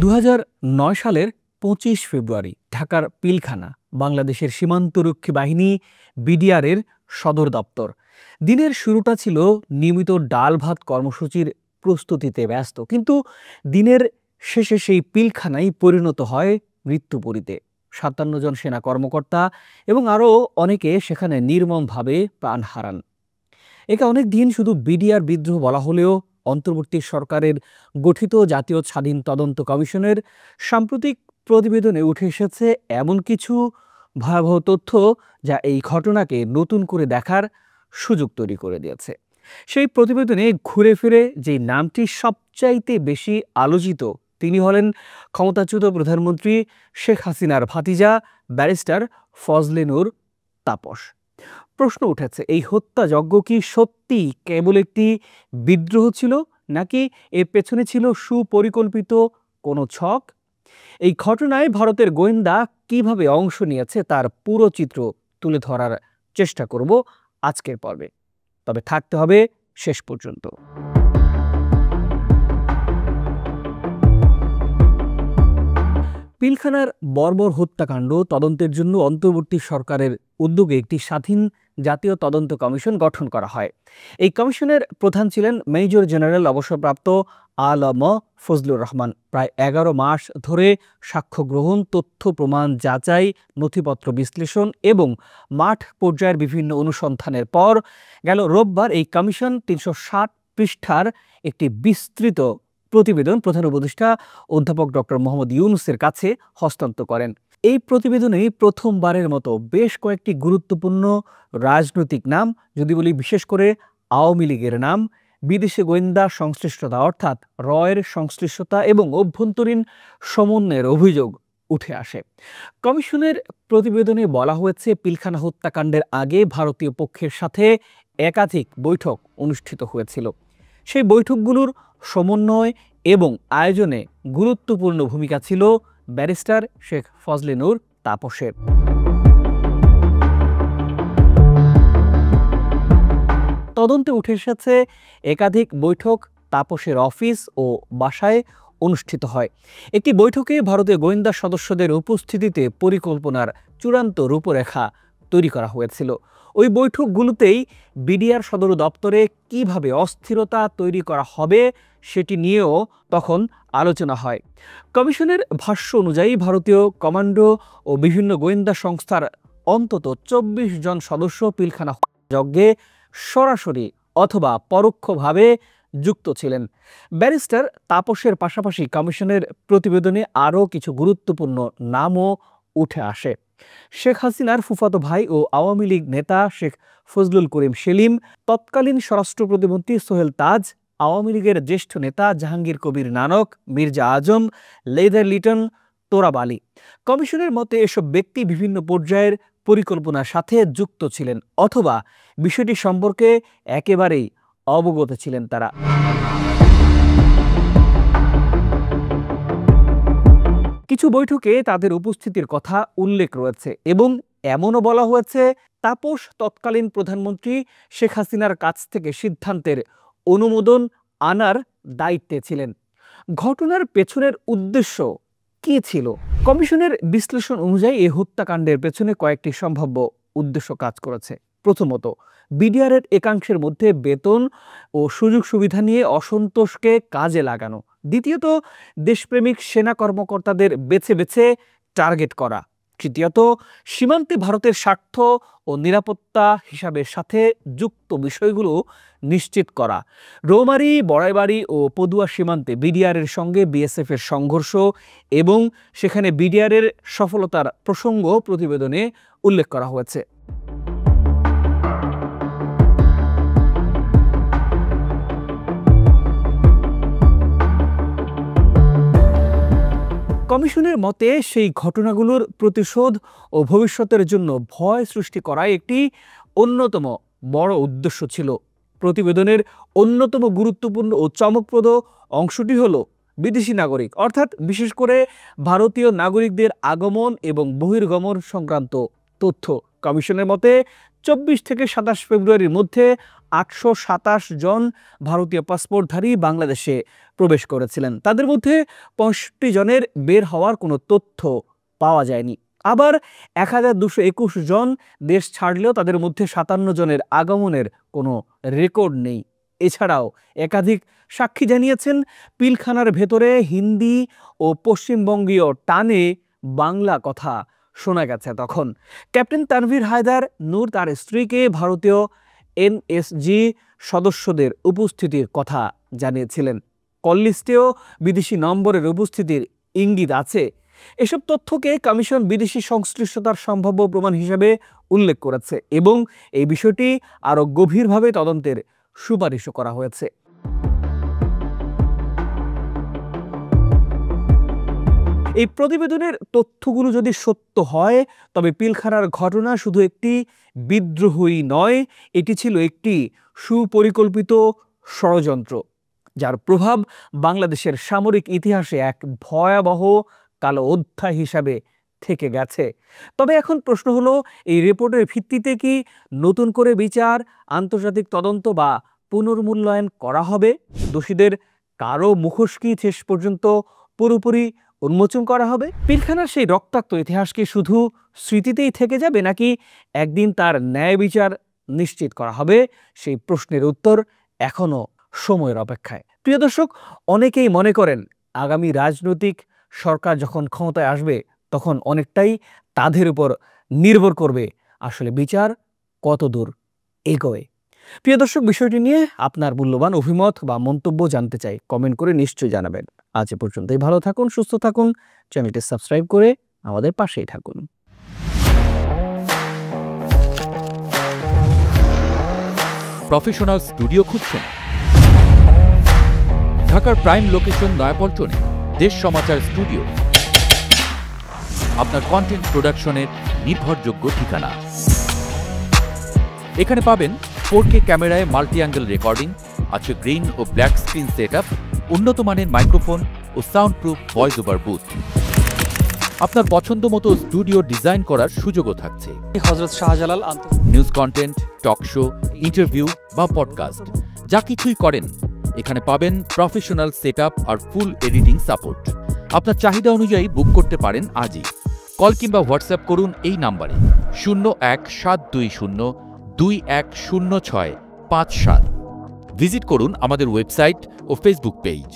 ২০০৯ সালের ২৫ ফেব্রুয়ারি ঢাকার পিলখানা বাংলাদেশের সীমান্তরক্ষী বাহিনী বিডিআরের সদর দপ্তর। দিনের শুরুটা ছিল নিয়মিত ডাল ভাত কর্মসূচির প্রস্তুতিতে ব্যস্ত, কিন্তু দিনের শেষে সেই পিলখানাই পরিণত হয় মৃত্যুপুরীতে। ৫৭ জন সেনা কর্মকর্তা এবং আরও অনেকে সেখানে নির্মমভাবে প্রাণ হারান। একে অনেক দিন শুধু বিডিআর বিদ্রোহ বলা হলেও অন্তর্বর্তী সরকারের গঠিত জাতীয় স্বাধীন তদন্ত কমিশনের সাম্প্রতিক প্রতিবেদনে উঠে এসেছে এমন কিছু ভয়াবহ তথ্য যা এই ঘটনাকে নতুন করে দেখার সুযোগ তৈরি করে দিয়েছে। সেই প্রতিবেদনে ঘুরে ফিরে যে নামটি সবচাইতে বেশি আলোচিত তিনি হলেন ক্ষমতাচ্যুত প্রধানমন্ত্রী শেখ হাসিনার ভাতিজা ব্যারিস্টার ফজলে নূর তাপস। প্রশ্ন উঠেছে, এই হত্যাযজ্ঞ কি সত্যি কেবল একটি বিদ্রোহ ছিল, নাকি এর পেছনে ছিল সুপরিকল্পিত কোনো ছক? এই ঘটনায় ভারতের গোয়েন্দা কিভাবে অংশ নিয়েছে তার পুরো চিত্র তুলে ধরার চেষ্টা করব আজকের পর্বে। তবে থাকতে হবে শেষ পর্যন্ত। পিলখানার বর্বর হত্যাকাণ্ড তদন্তের জন্য অন্তর্বর্তী সরকারের উদ্যোগে একটি স্বাধীন জাতীয় তদন্ত কমিশন গঠন করা হয়। এই কমিশনের প্রধান ছিলেন মেজর জেনারেল অবসরপ্রাপ্ত আ.ল.ম. ফজলুর রহমান। প্রায় ১১ মাস ধরে সাক্ষ্য গ্রহণ, তথ্য প্রমাণ যাচাই, নথিপত্র বিশ্লেষণ এবং মাঠ পর্যায়ের বিভিন্ন অনুসন্ধানের পর গেল রোববার এই কমিশন ৩৬০ পৃষ্ঠার একটি বিস্তৃত প্রতিবেদন প্রধান উপদেষ্টা অধ্যাপক ডক্টর মোহাম্মদ ইউনূসের কাছে হস্তান্তর করেন। এই প্রতিবেদনে প্রথমবারের মতো বেশ কয়েকটি গুরুত্বপূর্ণ রাজনৈতিক নাম, যদি বলি বিশেষ করে আওয়ামী লীগের নাম, বিদেশি গোয়েন্দা সংশ্লিষ্টতা অর্থাৎ রয়ের সংশ্লিষ্টতা এবং অভ্যন্তরীণ সমন্বয়ের অভিযোগ উঠে আসে। কমিশনের প্রতিবেদনে বলা হয়েছে, পিলখানা হত্যাকাণ্ডের আগে ভারতীয় পক্ষের সাথে একাধিক বৈঠক অনুষ্ঠিত হয়েছিল। সেই বৈঠকগুলোর সমন্বয় এবং আয়োজনে গুরুত্বপূর্ণ ভূমিকা ছিল ব্যারিস্টার শেখ ফজলে নূর তাপসের। তদন্তে উঠে এসেছে একাধিক বৈঠক তাপসের অফিস ও বাসায় অনুষ্ঠিত হয়। একটি বৈঠকে ভারতীয় গোয়েন্দা সদস্যদের উপস্থিতিতে পরিকল্পনার চূড়ান্ত রূপরেখা তৈরি করা হয়েছিল। ওই বৈঠকগুলোতেই বিডিআর সদর দপ্তরে কিভাবে অস্থিরতা তৈরি করা হবে সেটি নিয়েও তখন আলোচনা হয়। কমিশনের ভাষ্য অনুযায়ী ভারতীয় কমান্ডো ও বিভিন্ন গোয়েন্দা সংস্থার অন্তত ২৪ জন সদস্য পিলখানা যজ্ঞে সরাসরি অথবা পরোক্ষভাবে যুক্ত ছিলেন। ব্যারিস্টার তাপসের পাশাপাশি কমিশনের প্রতিবেদনে আরও কিছু গুরুত্বপূর্ণ নামও উঠে আসে। শেখ হাসিনার ফুফাতো ভাই ও আওয়ামী লীগ নেতা শেখ ফজলুল করিম সেলিম, তৎকালীন স্বরাষ্ট্র প্রতিমন্ত্রী সোহেল তাজ, আওয়ামী লীগের জ্যেষ্ঠ নেতা জাহাঙ্গীর কবির নানক, মির্জা আজম, লেদার লিটন, তোরাব আলী। কমিশনের মতে এসব ব্যক্তি বিভিন্ন পর্যায়ের পরিকল্পনার সাথে যুক্ত ছিলেন অথবা বিষয়টি সম্পর্কে একেবারেই অবগত ছিলেন তারা। কিছু বৈঠকে তাদের উপস্থিতির কথা উল্লেখ রয়েছে এবং এমনও বলা হয়েছে, তাপস তৎকালীন প্রধানমন্ত্রী শেখ হাসিনার কাছ থেকে সিদ্ধান্তের অনুমোদন আনার দায়িত্বে ছিলেন। ঘটনার পেছনের উদ্দেশ্য কি ছিল? কমিশনের বিশ্লেষণ অনুযায়ী এই হত্যাকাণ্ডের পেছনে কয়েকটি সম্ভাব্য উদ্দেশ্য কাজ করেছে। প্রথমত, বিডিআরের একাংশের মধ্যে বেতন ও সুযোগ সুবিধা নিয়ে অসন্তোষকে কাজে লাগানো। দ্বিতীয়ত, দেশপ্রেমিক সেনা কর্মকর্তাদের বেছে বেছে টার্গেট করা। তৃতীয়ত, সীমান্তে ভারতের স্বার্থ ও নিরাপত্তা হিসাবের সাথে যুক্ত বিষয়গুলো নিশ্চিত করা। রৌমারী, বড়াইবাড়ি ও পদুয়া সীমান্তে বিডিআরের সঙ্গে বিএসএফ এর সংঘর্ষ এবং সেখানে বিডিআরের সফলতার প্রসঙ্গ প্রতিবেদনে উল্লেখ করা হয়েছে। কমিশনের মতে সেই ঘটনাগুলোর প্রতিশোধ ও ভবিষ্যতের জন্য ভয় সৃষ্টি করাই একটি অন্যতম বড় উদ্দেশ্য ছিল। প্রতিবেদনের অন্যতম গুরুত্বপূর্ণ ও চমকপ্রদ অংশটি হল বিদেশি নাগরিক অর্থাৎ বিশেষ করে ভারতীয় নাগরিকদের আগমন এবং বহির্গমন সংক্রান্ত তথ্য। কমিশনের মতে 24 থেকে 27 ফেব্রুয়ারির মধ্যে 827 জন ভারতীয় পাসপোর্টধারী বাংলাদেশে প্রবেশ করেছিলেন। তাদের মধ্যে 65 জনের বের হওয়ার কোনো তথ্য পাওয়া যায়নি। আবার 1221 জন দেশ ছাড়লেও তাদের মধ্যে 57 জনের আগমনের কোনো রেকর্ড নেই। এছাড়াও একাধিক সাক্ষী জানিয়েছেন পিলখানার ভেতরে হিন্দি ও পশ্চিমবঙ্গীয় টানে বাংলা কথা শোনা গেছে। তখন ক্যাপ্টেন তানভীর হায়দার নূর তার স্ত্রীকে ভারতীয় এনএসজি সদস্যদের উপস্থিতির কথা জানিয়েছিলেন। কল লিস্টেও বিদেশি নম্বরের উপস্থিতির ইঙ্গিত আছে। এসব তথ্যকে কমিশন বিদেশি সংশ্লিষ্টতার সম্ভাব্য প্রমাণ হিসেবে উল্লেখ করেছে এবং এই বিষয়টি আরও গভীরভাবে তদন্তের সুপারিশও করা হয়েছে। এই প্রতিবেদনের তথ্যগুলো যদি সত্য হয় তবে পিলখানার ঘটনা শুধু একটি বিদ্রোহই নয়, এটি ছিল একটি সুপরিকল্পিত ষড়যন্ত্র যার প্রভাব বাংলাদেশের সামরিক ইতিহাসে এক ভয়াবহ কালো অধ্যায় হিসাবে থেকে গেছে। তবে এখন প্রশ্ন হলো, এই রিপোর্টের ভিত্তিতে কি নতুন করে বিচার, আন্তর্জাতিক তদন্ত বা পুনর্মূল্যায়ন করা হবে? দোষীদের কারো মুখোশ কি শেষ পর্যন্ত পুরোপুরি উন্মোচন করা হবে? পিলখানার সেই রক্তাক্ত ইতিহাস কি শুধু স্মৃতিতেই থেকে যাবে, নাকি একদিন তার ন্যায় বিচার নিশ্চিত করা হবে? সেই প্রশ্নের উত্তর এখনো সময়ের অপেক্ষায়। প্রিয় দর্শক, অনেকেই মনে করেন আগামী রাজনৈতিক সরকার যখন ক্ষমতায় আসবে তখন অনেকটাই তাদের উপর নির্ভর করবে আসলে বিচার কতদূর এগোয়। প্রিয় দর্শক, বিষয়টি নিয়ে আপনার মূল্যবান অভিমত বা মন্তব্য জানতে চাই, কমেন্ট করে নিশ্চয়ই জানাবেন। আজ এ পর্যন্তই। ভালো থাকুন, সুস্থ থাকুন, চ্যানেলটি সাবস্ক্রাইব করে আমাদের পাশেই থাকুন। প্রফেশনাল স্টুডিও খুঁজছেন? ঢাকার প্রাইম লোকেশন নয়াপল্টনে দেশ সমাচার স্টুডিও আপনার কন্টেন্ট প্রোডাকশনের নির্ভরযোগ্য ঠিকানা। এখানে পাবেন 4K ক্যামেরায় মাল্টি অ্যাঙ্গেল রেকর্ডিং, আছে গ্রিন ও ব্ল্যাক স্ক্রিন সেটআপ, উন্নত মানের মাইক্রোফোন ও soundproof voice over booth. আপনার পছন্দ মতো স্টুডিও ডিজাইন করার সুযোগও থাকছে। Hazrat Shahjalal news content, talk show, interview বা পডকাস্ট, যা কিছুই করেন এখানে পাবেন প্রফেশনাল সেটআপ আর ফুল এডিটিং সাপোর্ট। আপনার চাহিদা অনুযায়ী বুক করতে পারেন আজই। কল কিংবা হোয়াটসঅ্যাপ করুন এই নাম্বারে 01720210657। ভিজিট করুন আমাদের ওয়েবসাইট ও ফেসবুক পেজ।